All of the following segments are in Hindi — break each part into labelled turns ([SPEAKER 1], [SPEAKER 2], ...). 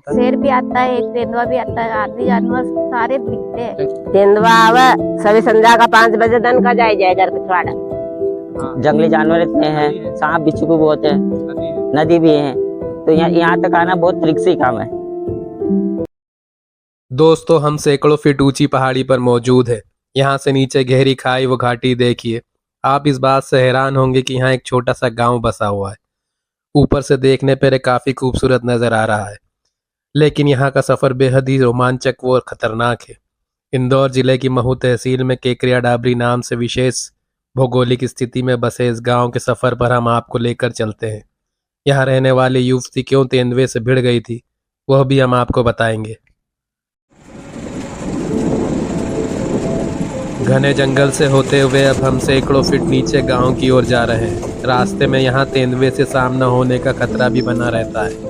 [SPEAKER 1] आता है?
[SPEAKER 2] शेर भी आता है, तेंदुआ भी आता है, आदि जानवर सारे दिखते हैं।
[SPEAKER 3] तेंदुआ आवे सभी संध्या का 5 बजे दन का जाए घर पिछवाड़ा।
[SPEAKER 4] जंगली जानवर इतने हैं, सांप बिच्छू भी बहुत है, नदी भी है, तो यहाँ तक आना बहुत रिस्की काम है।
[SPEAKER 1] दोस्तों, हम सैकड़ों फीट ऊंची पहाड़ी पर मौजूद है। यहाँ से नीचे गहरी खाई व घाटी देखिए। आप इस बात से हैरान होंगे कि यहाँ एक छोटा सा गांव बसा हुआ है। ऊपर से देखने पर ये काफी खूबसूरत नजर आ रहा है, लेकिन यहाँ का सफर बेहद ही रोमांचक व खतरनाक है। इंदौर जिले की महू तहसील में केकरिया डाबरी नाम से विशेष भौगोलिक स्थिति में बसे इस गांव के सफर पर हम आपको लेकर चलते हैं। यहाँ रहने वाली युवती क्यों तेंदुए से भिड़ गई थी, वह भी हम आपको बताएंगे। घने जंगल से होते हुए अब हम सैकड़ों फीट नीचे गांव की ओर जा रहे हैं। रास्ते में यहाँ तेंदुए से सामना होने का खतरा भी बना रहता है।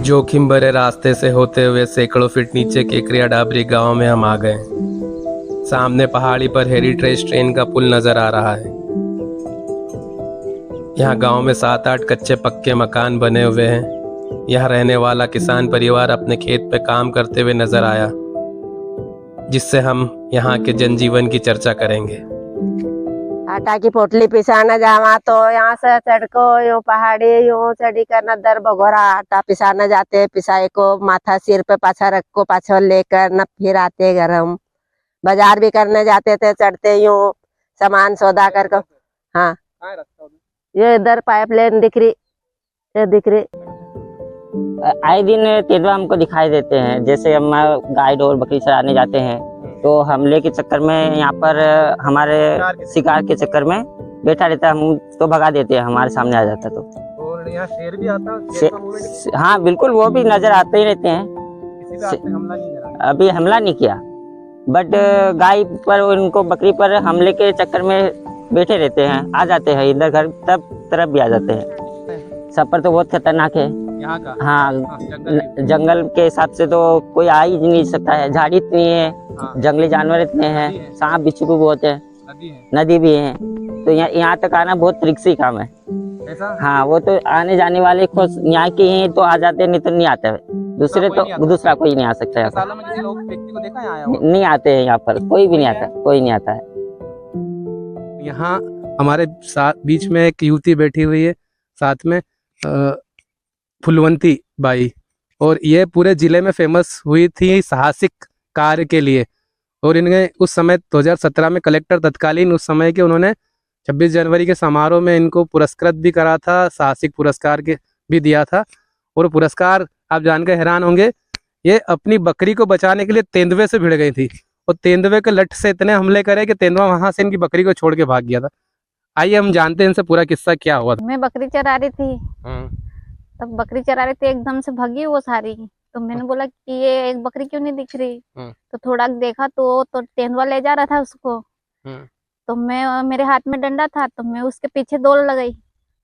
[SPEAKER 1] जोखिम भरे रास्ते से होते हुए सैकड़ों फीट नीचे केकरिया डाबरी गांव में हम आ गए। सामने पहाड़ी पर हेरिटेज ट्रेन का पुल नजर आ रहा है। यहाँ गांव में 7-8 कच्चे पक्के मकान बने हुए हैं। यहाँ रहने वाला किसान परिवार अपने खेत पे काम करते हुए नजर आया, जिससे हम यहाँ के जनजीवन की चर्चा करेंगे।
[SPEAKER 3] आटा की पोटली पिसाना जावा तो यहाँ से चढ़को यूं पहाड़ी यूं चढ़ी कर नदर बघोरा आटा पिसाना जाते, पिसाए को माथा सिर पे पाछा रख को पाछा लेकर न फिर आते घर। हम बाजार भी करने जाते थे, चढ़ते यूं सामान सौदा कर। हाँ, ये इधर पाइपलाइन दिख रही, ये दिख रही।
[SPEAKER 4] आए दिन तेंदुआ हमको दिखाई देते हैं। जैसे हम गाय और बकरी चराने जाते हैं तो हमले के चक्कर में यहाँ पर हमारे शिकार के चक्कर में बैठा रहता है, हम तो भगा देते हैं, हमारे सामने आ जाता तो।
[SPEAKER 1] और यहाँ शेर भी आता है?
[SPEAKER 4] हाँ बिल्कुल, वो भी नजर आते ही रहते हैं। अभी हमला नहीं किया, बट गाय पर उनको बकरी पर हमले के चक्कर में बैठे रहते हैं, आ जाते हैं इधर घर तब तरफ भी आ जाते हैं। सफर तो बहुत खतरनाक है यहाँ का। हाँ, जंगल के हिसाब से तो कोई आ ही नहीं सकता है, झाड़ी इतनी है, जंगली जानवर इतने हैं, सांप बिच्छू भी बहुत है, नदी भी है, तो यहाँ तक आना बहुत रिस्की काम है। हाँ, वो तो आने जाने वाले खुद यहाँ के ही तो आ जाते, नहीं तो नहीं आते है। दूसरा कोई नहीं आ सकता है। नहीं आते हैं यहाँ पर, कोई भी नहीं आता, कोई नहीं आता है।
[SPEAKER 1] यहाँ हमारे साथ बीच में एक युवती बैठी हुई है, साथ में फुलवंती बाई, और ये पूरे जिले में फेमस हुई थी साहसिक कार्य के लिए। और इनने उस समय 2017 में कलेक्टर तत्कालीन उस समय के, उन्होंने 26 जनवरी के समारोह में इनको पुरस्कृत भी करा था, साहसिक पुरस्कार के भी दिया था। और पुरस्कार आप जानकर हैरान होंगे, ये अपनी बकरी को बचाने के लिए तेंदुए से भिड़ गई थी, और तेंदुए के लठ से इतने हमले करे कि तेंदुआ वहां से इनकी बकरी को छोड़ के भाग गया था। आइए हम जानते हैं इनसे पूरा किस्सा क्या हुआ था।
[SPEAKER 2] मैं बकरी चरा रही थी, तब बकरी चरा रही थी, एकदम से भगी वो सारी। तो मैंने बोला कि ये एक बकरी क्यों नहीं दिख रही, तो थोड़ा देखा तो तेंदुआ ले जा रहा था उसको। तो मेरे हाथ में डंडा था, तो मैं उसके पीछे दौड़ लगाई,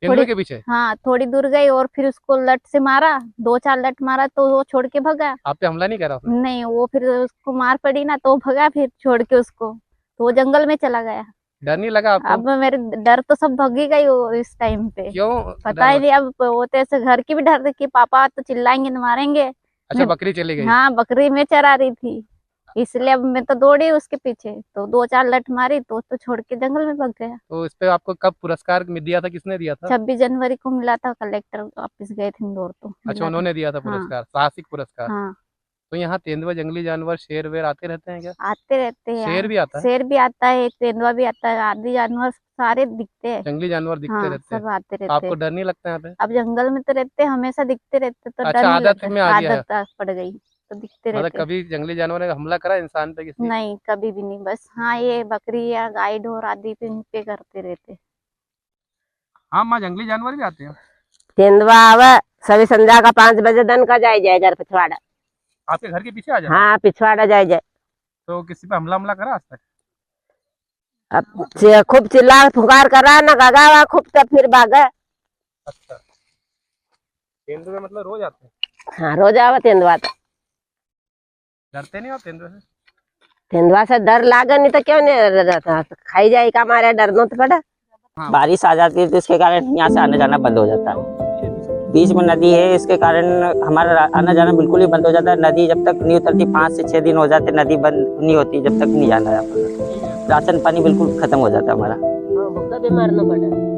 [SPEAKER 1] तेंदुए के पीछे।
[SPEAKER 2] हाँ, थोड़ी दूर गई और फिर उसको लठ से मारा, 2-4 लठ मारा तो वो छोड़ के भगा।
[SPEAKER 1] आप पे हमला नहीं करा उसने?
[SPEAKER 2] नहीं, वो फिर उसको मार पड़ी ना तो भगा फिर छोड़ के उसको, तो वो जंगल में चला गया।
[SPEAKER 1] डर नहीं लगा आपको?
[SPEAKER 2] अब मेरे डर तो सब भगी गई वो इस टाइम पे।
[SPEAKER 1] क्यों?
[SPEAKER 2] पता ही नहीं, अब वो तो ऐसे घर की भी डर रही कि पापा तो चिल्लाएंगे न मारेंगे।
[SPEAKER 1] अच्छा, बकरी चली गई?
[SPEAKER 2] हाँ, बकरी में चरा रही थी, इसलिए अब मैं तो दौड़ी उसके पीछे, तो 2-4 लठ मारी तो छोड़ के जंगल में भाग गया।
[SPEAKER 1] तो इस पे आपको कब पुरस्कार दिया था, किसने दिया था?
[SPEAKER 2] 26 जनवरी को मिला था, कलेक्टर ऑफिस गए थे इंदौर तो।
[SPEAKER 1] अच्छा, उन्होंने दिया था पुरस्कार, साहसिक पुरस्कार।
[SPEAKER 2] हाँ।
[SPEAKER 1] तो यहाँ तेंदुआ, जंगली जानवर, शेर वेर आते रहते हैं क्या?
[SPEAKER 2] आते रहते हैं।
[SPEAKER 1] शेर भी आता है?
[SPEAKER 2] शेर भी आता है, तेंदुआ भी आता है, आदि जानवर सारे दिखते हैं,
[SPEAKER 1] जंगली जानवर दिखते रहते हैं,
[SPEAKER 2] सब आते रहते हैं।
[SPEAKER 1] आपको डर नहीं लगता यहाँ पे?
[SPEAKER 2] अब जंगल में तो रहते हमेशा दिखते रहते, तो
[SPEAKER 1] अच्छा,
[SPEAKER 2] डर नहीं
[SPEAKER 1] आदत
[SPEAKER 2] लगता।
[SPEAKER 1] में आ गया है।
[SPEAKER 2] आदत पड़ गई तो दिखते
[SPEAKER 1] मतलब
[SPEAKER 2] रहते।
[SPEAKER 1] कभी जंगली जानवर ने हमला करा इंसान पे किसी?
[SPEAKER 2] नहीं, कभी भी नहीं, बस हाँ ये बकरी या गाय ढोर आदि पे करते रहते।
[SPEAKER 1] हाँ माँ, जंगली जानवर भी आते हैं?
[SPEAKER 3] तेंदुआ आवे सभी संध्या का 5 बजे दन का जाए घर पिछवाड़ा।
[SPEAKER 1] आपके घर के पीछे आ जाए?
[SPEAKER 3] हाँ, पिछवाड़ा जाए।
[SPEAKER 1] तो किसी पे हमला करा आज तक?
[SPEAKER 3] अब खूब चिल्ला पुकार करा ना गगा खूब, तब फिर भागा।
[SPEAKER 1] अच्छा, तेंदुए मतलब रोज आते हैं?
[SPEAKER 3] हाँ, रोज आवा तेंदुआ। तो
[SPEAKER 1] डरते नहीं आप तेंदुए से?
[SPEAKER 3] तेंदुआ से डर लागे नहीं तो क्यों नहीं रहता, खाई जाए का मारे डरना तो पड़ा।
[SPEAKER 4] बारिश आ जाती है तो इसके कारण यहाँ से आना जाना बंद हो जाता है। बीच में नदी है, इसके कारण हमारा आना जाना बिल्कुल ही बंद हो जाता है। नदी जब तक नहीं उतरती 5 से 6 दिन हो जाते, नदी बंद नहीं होती जब तक नहीं जाना जाता। राशन पानी बिल्कुल खत्म हो जाता है हमारा।
[SPEAKER 3] भूखा भी मरना पड़ा।